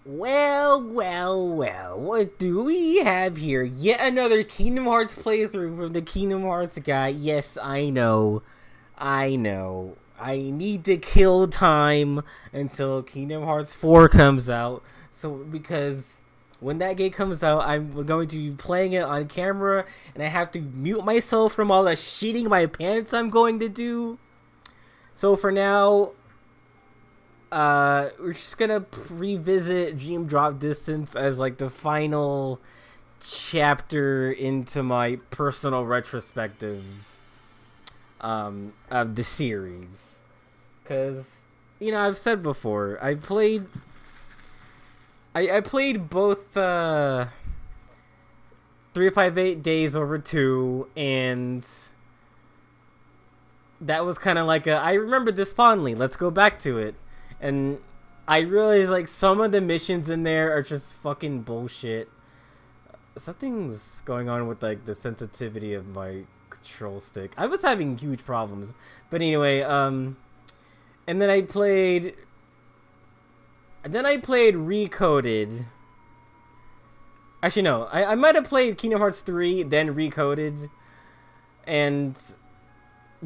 Well, what do we have here? Yet another Kingdom Hearts playthrough from the Kingdom Hearts guy. Yes, I know. I need to kill time until Kingdom Hearts 4 comes out. So, because when that game comes out, I'm going to be playing it on camera, and I have to mute myself from all the shitting my pants I'm going to do. So, for now, we're just gonna revisit Dream Drop Distance as like the final chapter into my personal retrospective of the series. Cause I've said before, I played both 358 Days Over 2, and that was kind of like I remember this fondly. Let's go back to it. And I realized, like, some of the missions in there are just fucking bullshit. Something's going on with, like, the sensitivity of my control stick. I was having huge problems. But anyway, and then I played Recoded. Actually, no. I might have played Kingdom Hearts 3, then Recoded. And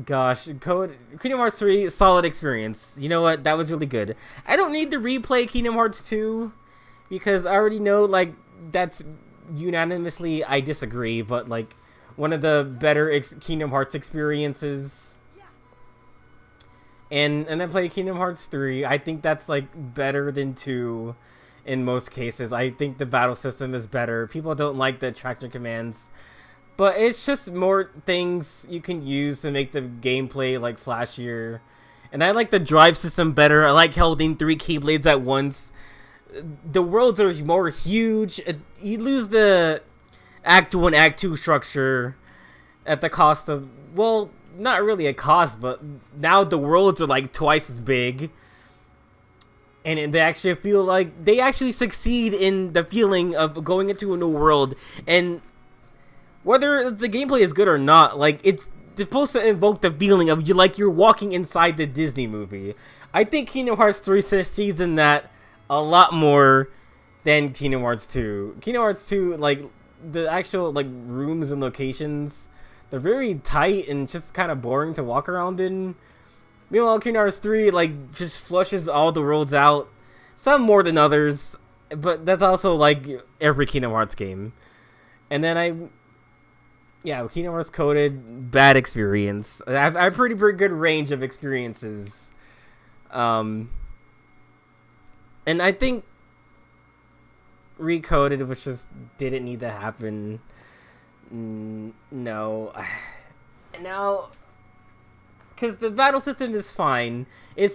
gosh, Kingdom Hearts 3, solid experience. You know what? That was really good. I don't need to replay Kingdom Hearts 2 because I already know, like, that's unanimously, I disagree, but, like, one of the better Kingdom Hearts experiences. And I played Kingdom Hearts 3. I think that's, like, better than 2 in most cases. I think the battle system is better. People don't like the attraction commands. But it's just more things you can use to make the gameplay, like, flashier. And I like the drive system better. I like holding 3 Keyblades at once. The worlds are more huge. You lose the Act 1, Act 2 structure at the cost of... Well, not really a cost, but now the worlds are, like, twice as big. And they actually feel like... They actually succeed in the feeling of going into a new world. And whether the gameplay is good or not, like, it's supposed to invoke the feeling of you're walking inside the Disney movie. I think Kingdom Hearts 3 succeeds in that a lot more than Kingdom Hearts 2. Kingdom Hearts 2, like, the actual, like, rooms and locations, they're very tight and just kind of boring to walk around in. Meanwhile, Kingdom Hearts 3, like, just flushes all the worlds out. Some more than others, but that's also, like, every Kingdom Hearts game. And then Kingdom Hearts Coded, bad experience. I have a pretty good range of experiences. And I think Recoded was just didn't need to happen. No. Now, because the battle system is fine. It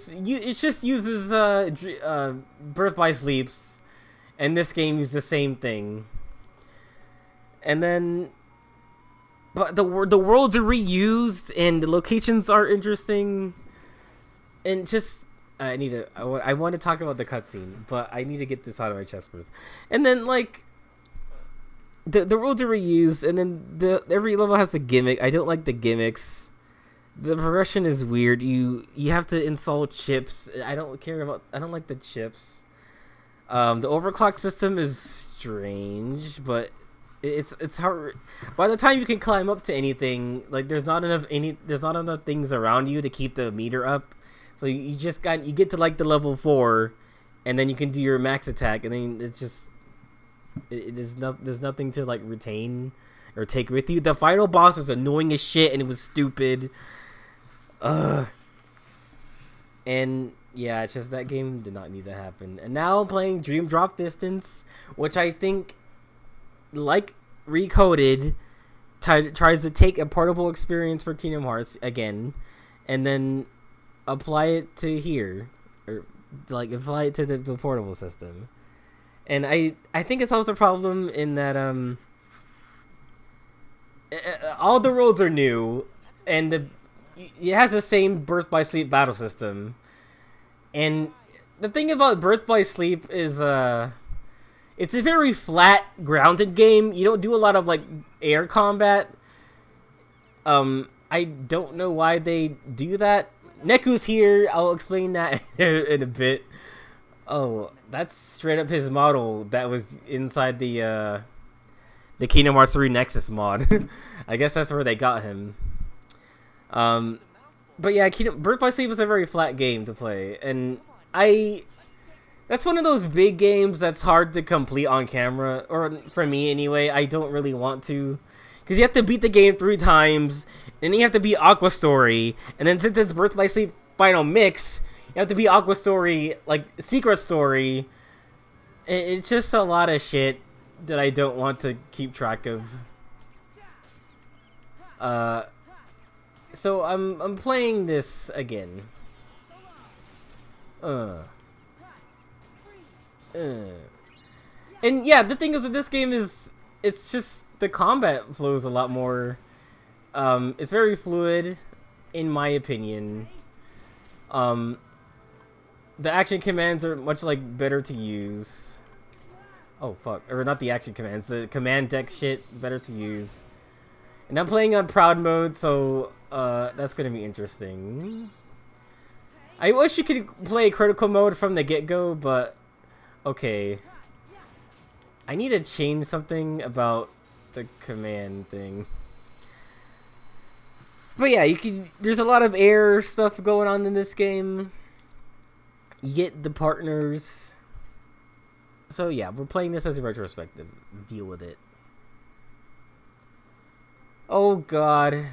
just uses Birth by Sleeps, and this game uses the same thing. And then, but the worlds are reused and the locations are interesting, and just I want to talk about the cutscene, but I need to get this out of my chest first. And then, like, the worlds are reused, and then every level has a gimmick. I don't like the gimmicks. The progression is weird. You have to install chips. I don't like the chips. The overclock system is strange, but it's hard. By the time you can climb up to anything, like, there's not enough things around you to keep the meter up. So you get to, like, the level 4, and then you can do your max attack, and then it's just there's nothing to, like, retain or take with you. The final boss was annoying as shit, and it was stupid. And yeah, it's just that game did not need to happen. And now I'm playing Dream Drop Distance, which I think, like Recoded, tries to take a portable experience for Kingdom Hearts again, and then apply it to here, or, like, apply it to the portable system. And I think it solves the problem in that all the worlds are new, and it has the same Birth by Sleep battle system. And the thing about Birth by Sleep is it's a very flat, grounded game. You don't do a lot of, like, air combat. I don't know why they do that. Neku's here. I'll explain that in a bit. Oh, that's straight up his model that was inside the Kingdom Hearts 3 Nexus mod. I guess that's where they got him. Um, but yeah, Birth by Sleep is a very flat game to play, and that's one of those big games that's hard to complete on camera, or for me anyway. I don't really want to, because you have to beat the game 3 times, and then you have to beat Aqua Story, and then since it's Birth by Sleep Final Mix, you have to beat Aqua Story, like Secret Story. It's just a lot of shit that I don't want to keep track of. So I'm playing this again. And yeah, the thing is with this game is it's just the combat flows a lot more. It's very fluid, in my opinion. The action commands are much like better to use. Oh fuck, or not the action commands, the command deck shit better to use. And I'm playing on proud mode, so that's gonna be interesting. I wish you could play critical mode from the get-go, but okay. I need to change something about the command thing. But yeah, there's a lot of air stuff going on in this game. You get the partners. So yeah, we're playing this as a retrospective. Deal with it. Oh god.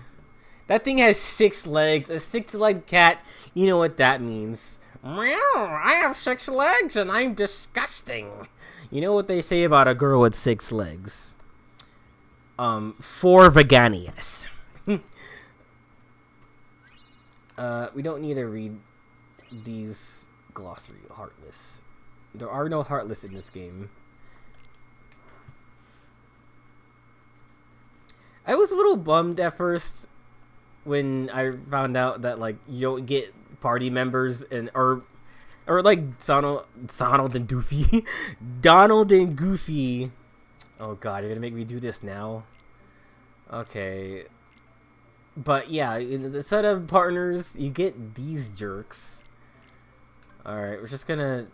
That thing has 6 legs. A 6-legged cat. You know what that means. Meow, I have 6 legs and I'm disgusting. You know what they say about a girl with 6 legs? 4 veganias. We don't need to read these glossary. Heartless. There are no Heartless in this game. I was a little bummed at first when I found out that like you don't get party members or like Donald and Goofy. Donald and Goofy. Oh god, you're gonna make me do this now? Okay. But yeah, in the set of partners, you get these jerks. Alright, we're just gonna...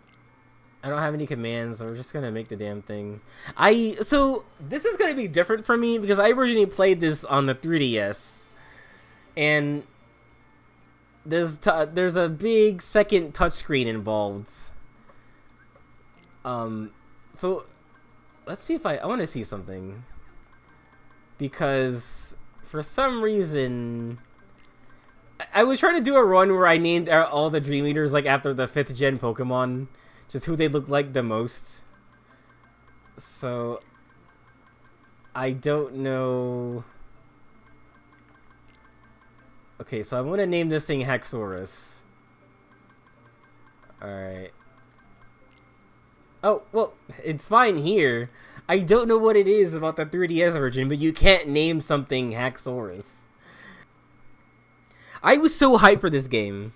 I don't have any commands, so we're just gonna make the damn thing. So, this is gonna be different for me, because I originally played this on the 3DS. And... there's a big second touchscreen involved. So... let's see if I want to see something. Because... for some reason... I was trying to do a run where I named all the Dream Eaters like after the 5th gen Pokemon. Just who they look like the most. So... I don't know... Okay, so I'm gonna name this thing Haxorus. Alright. Oh, well, it's fine here. I don't know what it is about the 3DS version, but you can't name something Haxorus. I was so hyped for this game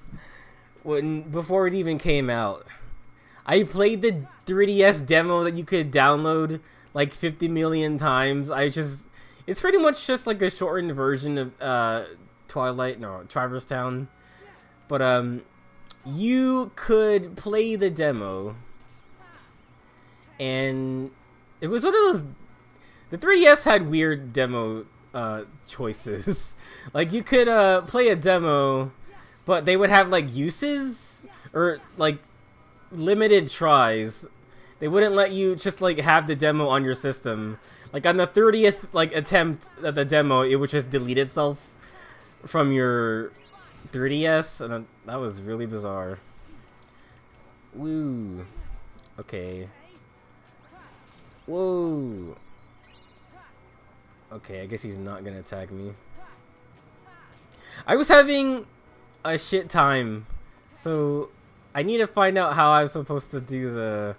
before it even came out. I played the 3DS demo that you could download like 50 million times. It's pretty much just like a shortened version of Traverse Town. But you could play the demo, and it was one of those. The 3DS had weird demo choices. Like you could play a demo, but they would have like uses or like limited tries. They wouldn't let you just like have the demo on your system. Like on the 30th like attempt at the demo, it would just delete itself from your 3DS, and that was really bizarre. Woo. Okay. Whoa. Okay, I guess he's not gonna attack me. I was having a shit time, so I need to find out how I'm supposed to do the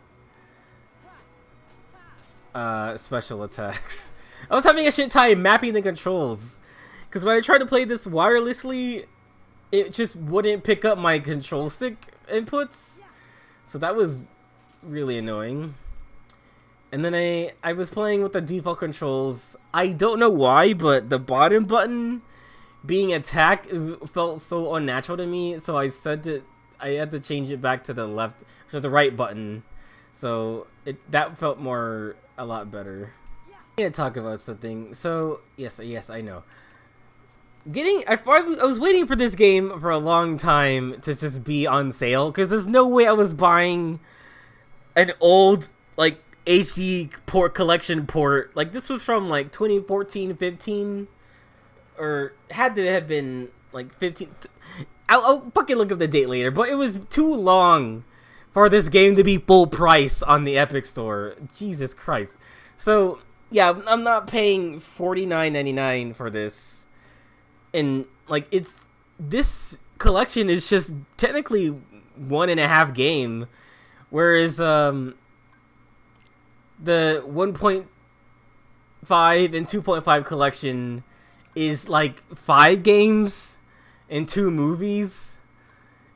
special attacks. I was having a shit time mapping the controls, because when I tried to play this wirelessly, it just wouldn't pick up my control stick inputs, so that was really annoying. And then I was playing with the default controls. I don't know why, but the bottom button being attacked felt so unnatural to me, so I I had to change it back to the left, to the right button. So that felt a lot better. I need to talk about something. So yes, I know. I was waiting for this game for a long time to just be on sale, because there's no way I was buying an old like HD collection port. Like this was from like 2014, 15, or had to have been like 15. I'll fucking look up the date later, but it was too long for this game to be full price on the Epic Store. Jesus Christ. So yeah, I'm not paying $49.99 for this. And like this collection is just technically 1.5 game, whereas the 1.5 and 2.5 collection is like 5 games and 2 movies,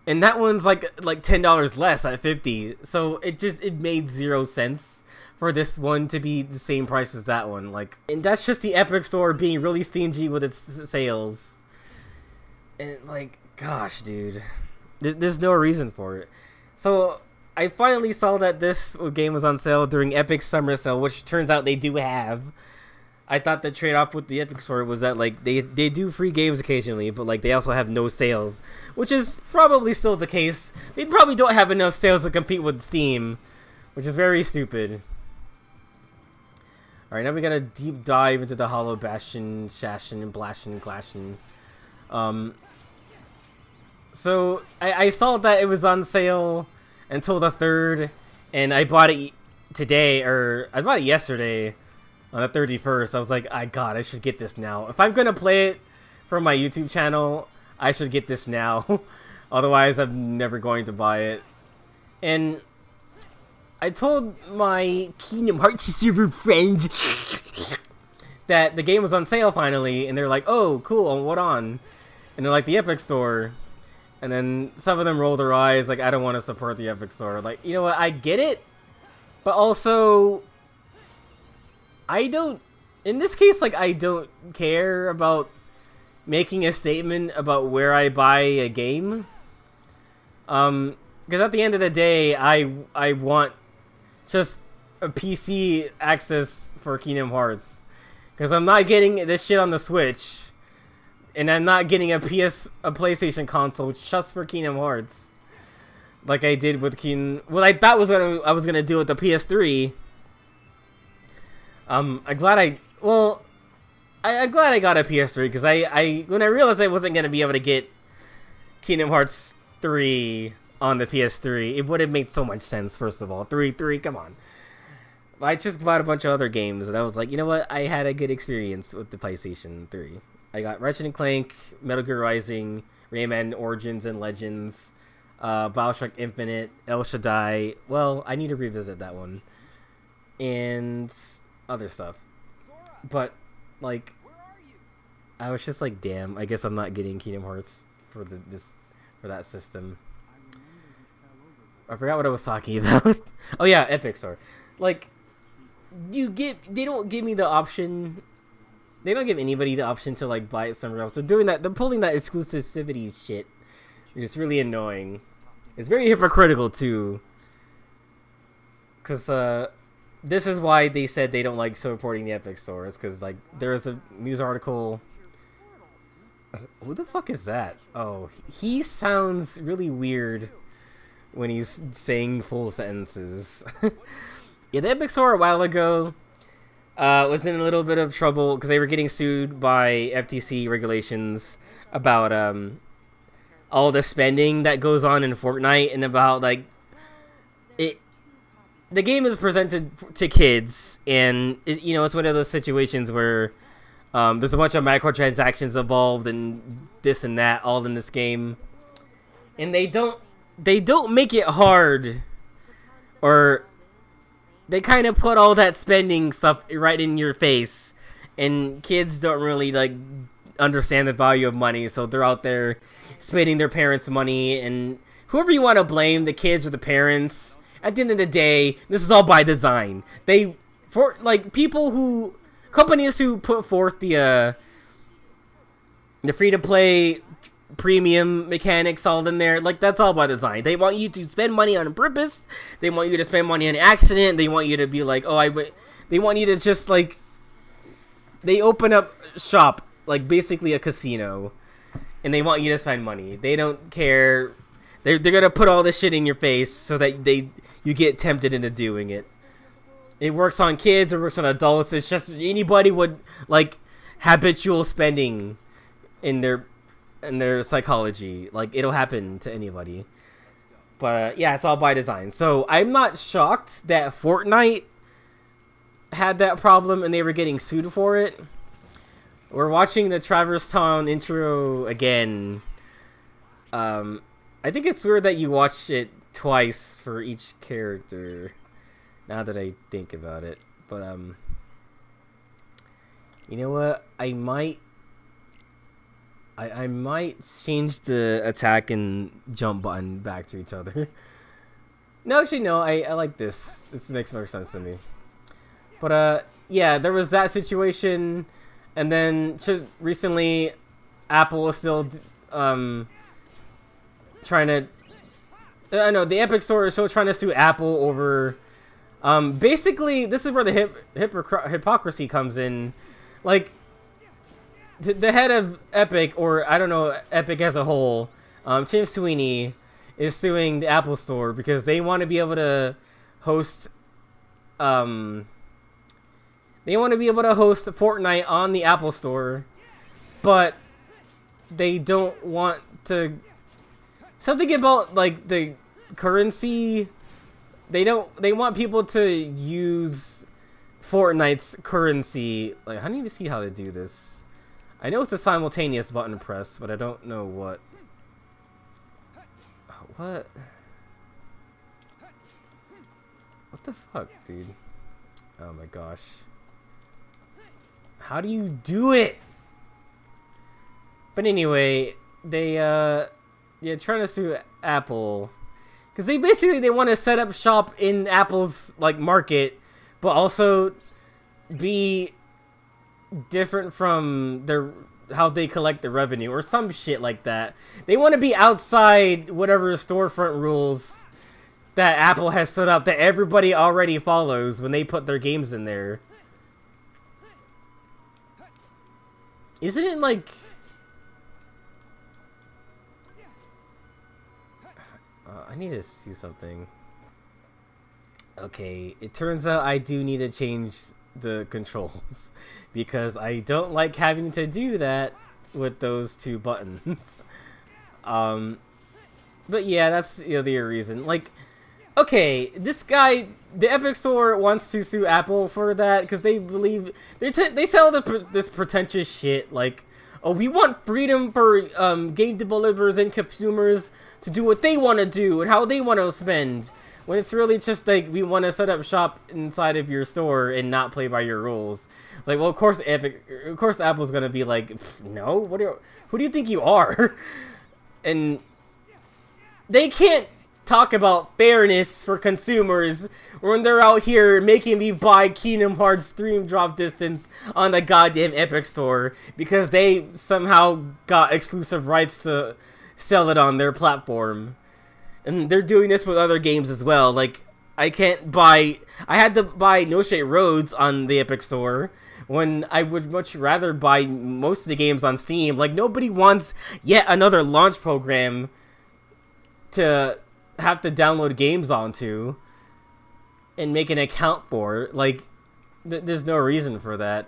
and that one's like $10 less at $50. So it made 0 sense for this one to be the same price as that one. Like, and that's just the Epic Store being really stingy with its sales. And like, gosh, dude, there's no reason for it. So I finally saw that this game was on sale during Epic Summer Sale, which turns out they do have. I thought the trade-off with the Epic Store was that like they do free games occasionally, but like they also have no sales, which is probably still the case. They probably don't have enough sales to compete with Steam, which is very stupid. Alright, now we gotta deep dive into the Hollow Bastion, Shashin, and Blashin, Glashin. So I saw that it was on sale until the 3rd, and I bought it today, or I bought it yesterday on the 31st. I was like, I should get this now. If I'm gonna play it for my YouTube channel, I should get this now. Otherwise, I'm never going to buy it. And I told my Kingdom Hearts server friends that the game was on sale finally, and they're like, oh, cool, what on? And they're like, the Epic Store. And then some of them roll their eyes, like, I don't want to support the Epic Store. Like, you know what, I get it, but also, in this case, like, I don't care about making a statement about where I buy a game. Because at the end of the day, I want just a PC access for Kingdom Hearts. Because I'm not getting this shit on the Switch. And I'm not getting a PlayStation console just for Kingdom Hearts, like I did with what I thought I was gonna do with the PS3. I'm glad I got a PS3, because when I realized I wasn't gonna be able to get Kingdom Hearts 3 on the PS3, it would have made so much sense. First of all, 3, come on. I just bought a bunch of other games, and I was like, you know what? I had a good experience with the PlayStation 3. I got Ratchet & Clank, Metal Gear Rising, Rayman Origins and Legends, BioShock Infinite, El Shaddai. Well, I need to revisit that one. And other stuff. But, like, I was just like, damn, I guess I'm not getting Kingdom Hearts for that system. I forgot what I was talking about. Oh yeah, Epic Store. Like, they don't give me the option. They don't give anybody the option to like buy it somewhere else. They're pulling that exclusivity shit. It's really annoying. It's very hypocritical too. Cause this is why they said they don't like supporting the Epic Store. It's cause like there was a news article. Who the fuck is that? Oh, he sounds really weird when he's saying full sentences. Yeah, the Epic Store a while ago was in a little bit of trouble because they were getting sued by FTC regulations about all the spending that goes on in Fortnite, and about like the game is presented to kids, and it's one of those situations where there's a bunch of microtransactions involved and this and that all in this game, and they don't make it hard, or they kind of put all that spending stuff right in your face, and kids don't really like understand the value of money, so they're out there spending their parents' money. And whoever you want to blame, the kids or the parents, at the end of the day, this is all by design. Companies who put forth the free to play premium mechanics all in there. Like, that's all by design. They want you to spend money on purpose. They want you to spend money on accident. They want you to be like, they want you to just, like, they open up shop, like, basically a casino, and they want you to spend money. They don't care. They're gonna put all this shit in your face so that you get tempted into doing it. It works on kids, it works on adults. It's just anybody would, like, habitual spending in their psychology. Like, it'll happen to anybody. But yeah, it's all by design. So I'm not shocked that Fortnite had that problem and they were getting sued for it. We're watching the Traverse Town intro again. I think it's weird that you watch it twice for each character, now that I think about it. But you know what? I might change the attack and jump button back to each other. No, actually, no. I like this. This makes more sense to me. But yeah, there was that situation, and then recently, Apple was still trying to. I know the Epic Store is still trying to sue Apple over. Basically, this is where the hypocrisy comes in. Like, the head of Epic, or I don't know, Epic as a whole, Tim Sweeney, is suing the Apple Store because they want to be able to host, Fortnite on the Apple Store, but they don't want to. Something about, like, the currency. They want people to use Fortnite's currency. Like, I need to see how to do this. I know it's a simultaneous button press, but I don't know what. What? What the fuck, dude? Oh my gosh. How do you do it? But anyway, they trying to sue Apple because they want to set up shop in Apple's, like, market, but also be different from how they collect the revenue or some shit like that. They want to be outside whatever storefront rules that Apple has set up that everybody already follows when they put their games in there. Isn't it like... I need to see something. Okay, it turns out I do need to change the controls because I don't like having to do that with those two buttons. But yeah, that's the other reason. Like, okay, this guy, the Epic Store, wants to sue Apple for that because they believe they sell this pretentious shit like, oh, we want freedom for game developers and consumers to do what they want to do and how they want to spend. When it's really just like, we want to set up shop inside of your store and not play by your rules. It's like, well, of course Apple's gonna be like, no, who do you think you are? And they can't talk about fairness for consumers when they're out here making me buy Kingdom Hearts Dream Drop Distance on the goddamn Epic Store because they somehow got exclusive rights to sell it on their platform. And they're doing this with other games as well. Like, I had to buy No Shade Roads on the Epic Store when I would much rather buy most of the games on Steam. Like, nobody wants yet another launch program to have to download games onto and make an account for. Like, there's no reason for that.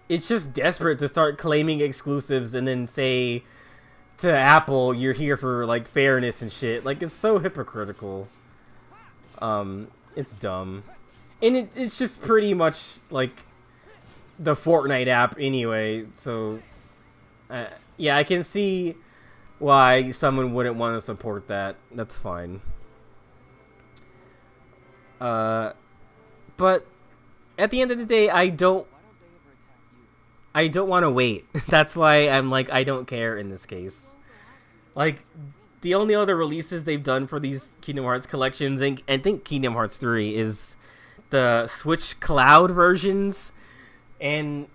It's just desperate to start claiming exclusives and then say to Apple, you're here for, like, fairness and shit. Like, it's so hypocritical. It's dumb. And it's just pretty much, like, the Fortnite app anyway. So, yeah, I can see why someone wouldn't want to support that. That's fine. But at the end of the day, I don't want to wait. That's why I'm like, I don't care in this case. Like, the only other releases they've done for these Kingdom Hearts collections, and I think Kingdom Hearts 3, is the Switch Cloud versions. And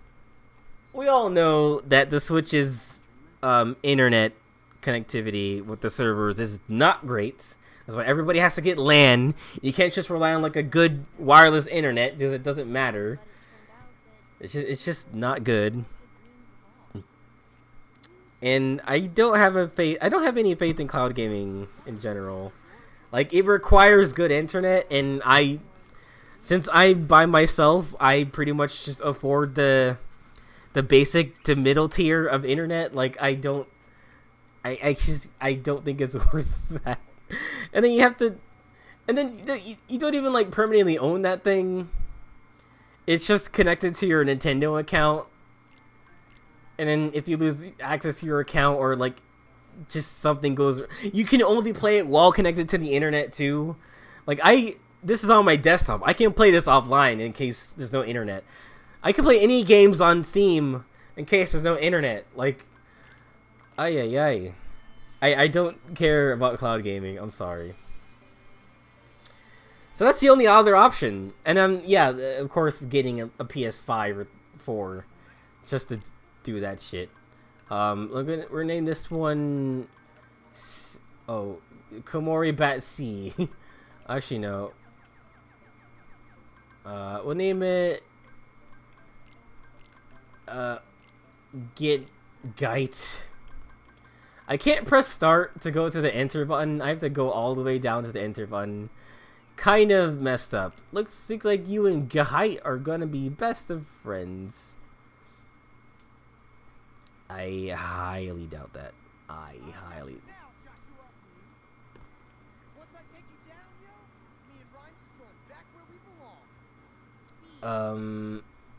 we all know that the Switch is internet connectivity with the servers is not great. That's why everybody has to get LAN. You can't just rely on like a good wireless internet because it doesn't matter. It's just not good. And I don't have any faith in cloud gaming in general. Like, it requires good internet, and since I by myself, I pretty much just afford the basic to middle tier of internet. Like, I don't think it's worth that. And then you don't even like permanently own that thing. It's just connected to your Nintendo account. And then if you lose access to your account or like just something goes, you can only play it while connected to the internet too. Like, this is on my desktop. I can play this offline in case there's no internet. I can play any games on Steam in case there's no internet. Like, I don't care about cloud gaming. I'm sorry. So that's the only other option. And then, yeah, of course, getting a PS5 or 4 just to do that shit. We're naming this one. Komori Bat C. Actually, no. We'll name it. Get Gite. I can't press start to go to the enter button. I have to go all the way down to the enter button. Kind of messed up. Looks like you and Gite are gonna be best of friends. I highly doubt that.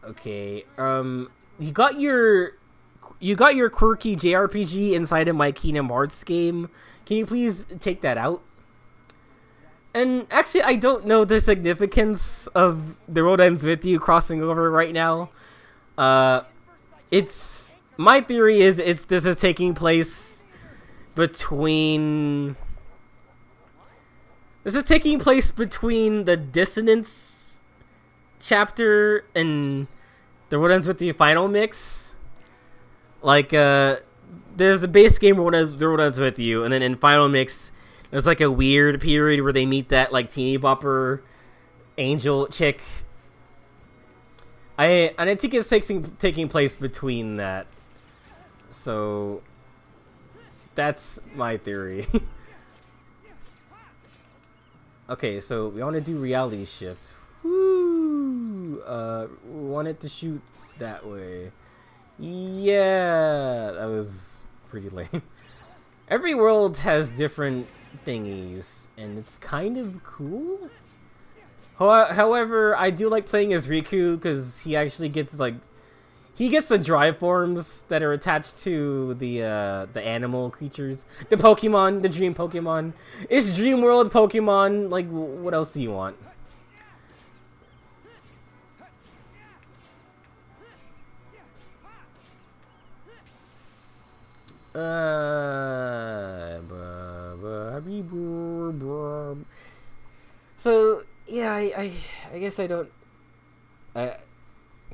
Okay. You got your quirky JRPG inside of my Kingdom Hearts game. Can you please take that out? And actually, I don't know the significance of The World Ends With You crossing over right now. My theory is this is taking place between the Dissonance chapter and The World Ends With You final mix. Like, there's a base game where The World Ends With You, and then in final mix, there's like a weird period where they meet that like teeny bopper angel chick. I think it's taking place between that. So that's my theory. Okay, so we want to do reality shift. Woo! We want it to shoot that way. Yeah, that was pretty lame. Every world has different thingies, and it's kind of cool. However, I do like playing as Riku because he actually gets the drive forms that are attached to the animal creatures, the Pokemon, the Dream Pokemon. It's Dream World Pokemon. Like, what else do you want? So yeah, I guess I don't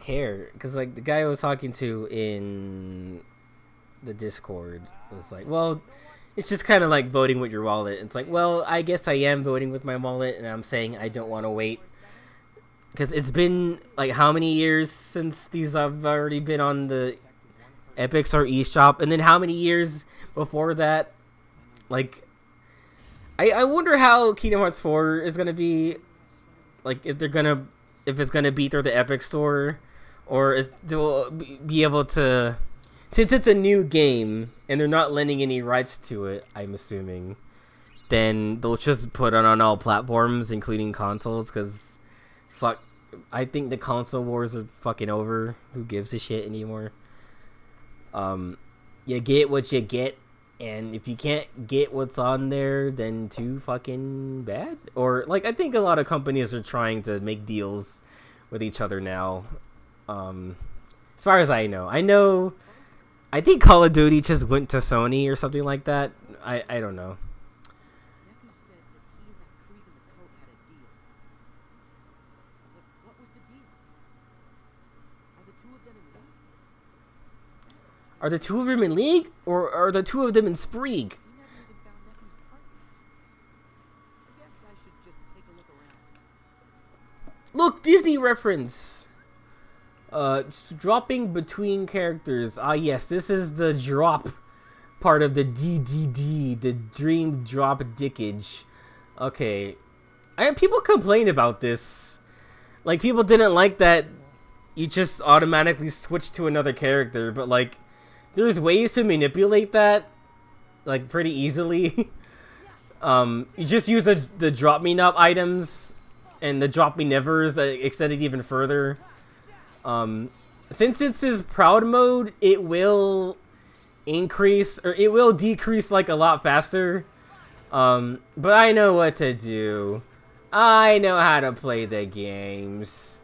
care because like the guy I was talking to in the Discord was like, well, it's just kind of like voting with your wallet. It's like, well, I guess I am voting with my wallet, and I'm saying I don't want to wait because it's been like how many years since these have already been on the Epic Store eShop, and then how many years before that? Like, I wonder how Kingdom Hearts 4 is gonna be, like, if it's gonna be through the Epic Store, or if they'll be able to, since it's a new game and they're not lending any rights to it, I'm assuming, then they'll just put it on all platforms, including consoles, because fuck, I think the console wars are fucking over. Who gives a shit anymore? You get what you get, and if you can't get what's on there, then too fucking bad. Or like, I think a lot of companies are trying to make deals with each other now. As far as I know, I think Call of Duty just went to Sony or something like that. I don't know. Are the two of them in league, or are the two of them in Spreeg? Look, Disney reference! Dropping between characters. Ah, yes, this is the drop part of the DDD, the Dream Drop Dickage. Okay. People complain about this. Like, people didn't like that you just automatically switch to another character, but, like, there's ways to manipulate that, like, pretty easily. You just use the Drop Me Not items and the Drop Me Nevers that extend it even further. Since it's his Proud mode, it will increase, or it will decrease, like, a lot faster. But I know what to do. I know how to play the games.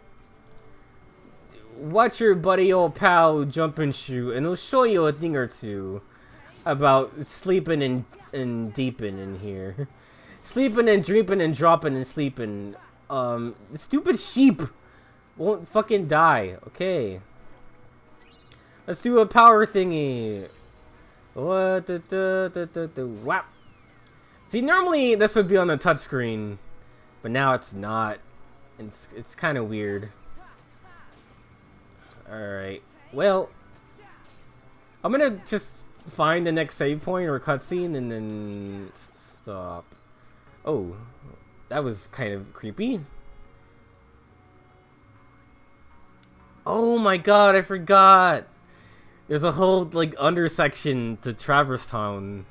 Watch your buddy old pal jump and shoot, and he'll show you a thing or two about sleeping and deeping in here. Sleeping and dreaming and dropping and sleeping. Stupid sheep won't fucking die. Okay. Let's do a power thingy. What the whap. See, normally this would be on the touchscreen, but now it's not. It's kind of weird. Alright. Well, I'm gonna just find the next save point or cutscene and then stop. Oh, that was kind of creepy. Oh my god, I forgot. There's a whole, like, under section to Traverse Town.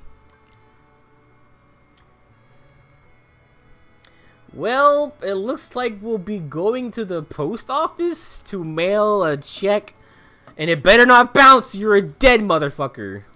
Well, it looks like we'll be going to the post office to mail a check. And it better not bounce, you're a dead motherfucker.